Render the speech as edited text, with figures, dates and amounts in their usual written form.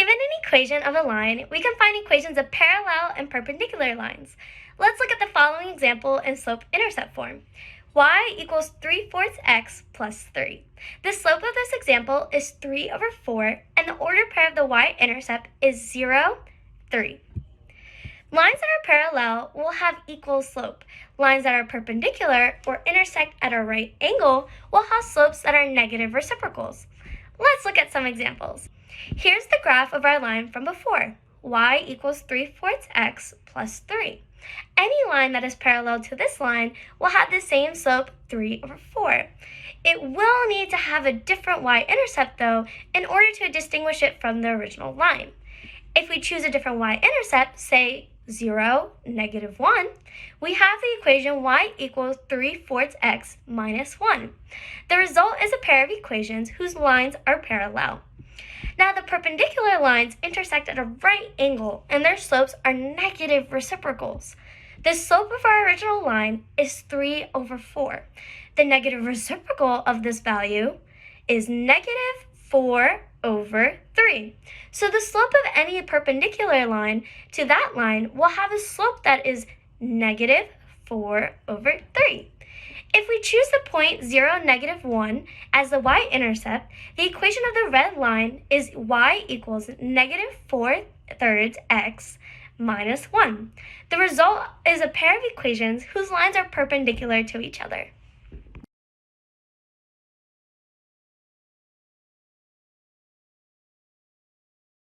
Given an equation of a line, we can find equations of parallel and perpendicular lines. Let's look at the following example in slope-intercept form. Y equals 3/4 x plus 3. The slope of this example is 3/4, and the ordered pair of the y-intercept is 0, 3. Lines that are parallel will have equal slope. Lines that are perpendicular or intersect at a right angle will have slopes that are negative reciprocals. Let's look at some examples. Here's the graph of our line from before. Y equals 3/4 x plus 3. Any line that is parallel to this line will have the same slope, 3/4. It will need to have a different y-intercept, though, in order to distinguish it from the original line. If we choose a different y-intercept, say 0, -1, we have the equation y equals 3/4 x minus 1. The result is a pair of equations whose lines are parallel. Now, the perpendicular lines intersect at a right angle, and their slopes are negative reciprocals. The slope of our original line is 3/4. The negative reciprocal of this value is -4/3. So the slope of any perpendicular line to that line will have a slope that is -4/3. If we choose the point 0, -1 as the y-intercept, the equation of the red line is y equals -4/3 x minus 1. The result is a pair of equations whose lines are perpendicular to each other.